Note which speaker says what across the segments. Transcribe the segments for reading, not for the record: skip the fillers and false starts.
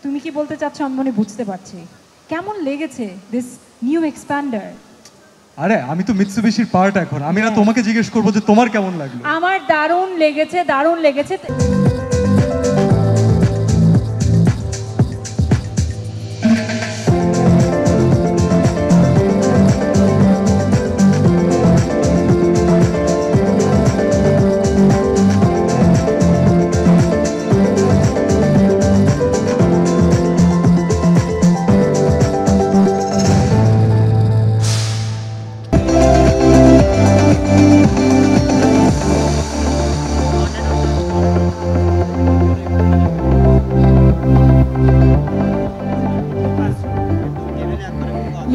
Speaker 1: তুমি কি বলতে চাচ্ছ আমি মনে বুঝতে পারছি। কেমন লেগেছে দিস নিউ এক্সপ্যান্ডার?
Speaker 2: আরে আমি তো মিৎসুবিশির পার্ট এখন, আমি না তোমাকে জিজ্ঞেস করবো যে তোমার কেমন লাগলো?
Speaker 1: আমার দারুণ লেগেছে, দারুণ লেগেছে।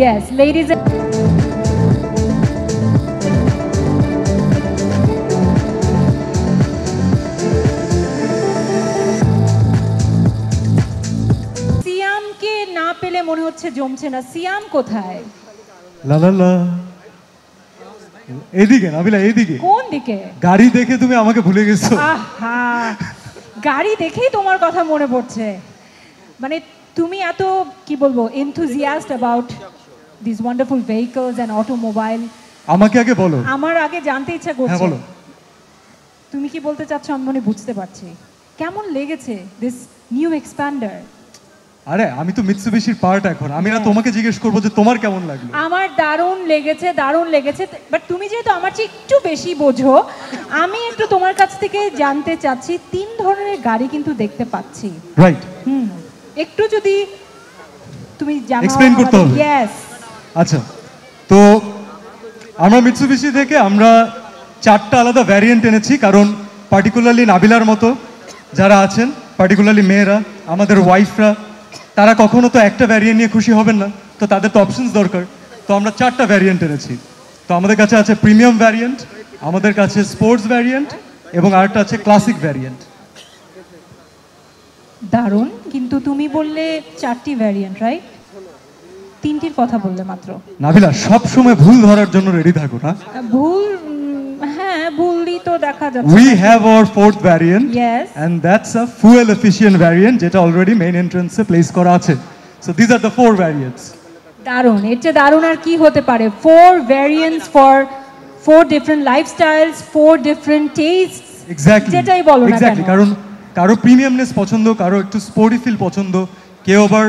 Speaker 1: Yes, ladies and সিয়ামকে না পেলে মনে হচ্ছে জমছে না। সিয়াম কোথায়?
Speaker 2: লা লা লা, এদিকে নাবিলা, এদিকে।
Speaker 1: কোন দিকে?
Speaker 2: গাড়ি দেখে তুমি আমাকে ভুলে গেছো।
Speaker 1: আহা, গাড়ি দেখেই তোমার কথা মনে পড়ছে। মানে তুমি এত কি বলবো enthusiast about these wonderful vehicles and automobile।
Speaker 2: আমাকে আগে বলো।
Speaker 1: আমার আগে জানতে ইচ্ছা করছে।
Speaker 2: হ্যাঁ বলো।
Speaker 1: তুমি কি বলতে চাচ্ছ আমি মনে বুঝতে পারছি। কেমন লেগেছে দিস নিউ এক্সপ্যান্ডার?
Speaker 2: আরে আমি তো মিৎসুবিশির পার্ট এখন, আমি না তোমাকে জিজ্ঞেস করবো যে তোমার কেমন লাগলো?
Speaker 1: আমার দারুণ লেগেছে, দারুণ লেগেছে। বাট তুমি যেহেতু আমার চেয়ে একটু বেশি বোঝো, আমি একটু তোমার কাছ থেকে জানতে চাচ্ছি। 3 ধরনের গাড়ি কিন্তু দেখতে পাচ্ছি,
Speaker 2: রাইট?
Speaker 1: একটু যদি তুমি জানাও।
Speaker 2: এক্সপ্লেইন করতে হবে।
Speaker 1: ইয়েস।
Speaker 2: আচ্ছা, তো আমরা মিৎসুবিশি থেকে আমরা 4টা আলাদা ভ্যারিয়েন্ট এনেছি, কারণ পার্টিকুলারলি নাবিলার মতো যারা আছেন, পার্টিকুলারলি মেয়েরা, আমাদের ওয়াইফরা, তারা কখনো তো একটা ভ্যারিয়েন্ট নিয়ে খুশি হবেন না, তো তাদের তো অপশনস দরকার। তো আমরা 4টা ভ্যারিয়েন্ট এনেছি। তো আমাদের কাছে আছে প্রিমিয়াম ভ্যারিয়েন্ট, আমাদের কাছে স্পোর্টস ভ্যারিয়েন্ট, এবং আরেকটা আছে ক্লাসিক ভ্যারিয়েন্ট।
Speaker 1: দারুণ। কিন্তু তুমি বললে 4টি ভ্যারিয়েন্ট, রাইট? 3টির কথা বললে মাত্র।
Speaker 2: নাবিলা সব সময় ভুল ধরার জন্য রেডি থাকো না।
Speaker 1: ভুল, হ্যাঁ ভুলই তো দেখা যাচ্ছে।
Speaker 2: We have our 4th variant,
Speaker 1: Yes,
Speaker 2: and that's a fuel efficient variant যেটা অলরেডি মেইন এন্ট্রান্সে প্লেস করা আছে। So these are the 4 variants.
Speaker 1: দারুণ। এর চেয়ে দারুণ আর কি হতে পারে? 4 variants for 4 different lifestyles, 4 different tastes.
Speaker 2: Exactly.
Speaker 1: যেটাই বলো না
Speaker 2: Exactly.
Speaker 1: কেন।
Speaker 2: কারণ কারো প্রিমিয়ামনেস পছন্দ, কারো একটু স্পোর্টি ফিল পছন্দ, কেউ আবার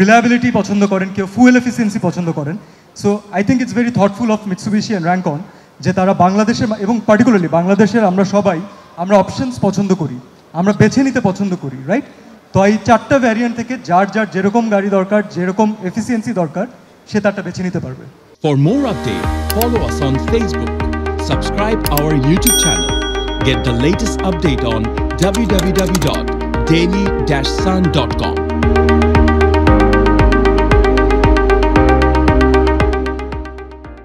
Speaker 2: রিলায়েবিলিটি পছন্দ করেন, কেউ ফুয়েল এফিসিয়েন্সি পছন্দ করেন। So I think it's very thoughtful of Mitsubishi and Rancon যে তারা বাংলাদেশের এবং পার্টিকুলারলি বাংলাদেশের আমরা সবাই আমরা অপশনস পছন্দ করি, আমরা বেছে নিতে পছন্দ করি, রাইট? তো এই 4টা ভ্যারিয়েন্ট থেকে যার যার যেরকম গাড়ি দরকার, যেরকম এফিসিয়েন্সি দরকার, সে তারটা বেছে নিতে পারবে।
Speaker 3: For more updates, follow us on Facebook, subscribe our YouTube channel, get the latest update on www.daily-sun.com.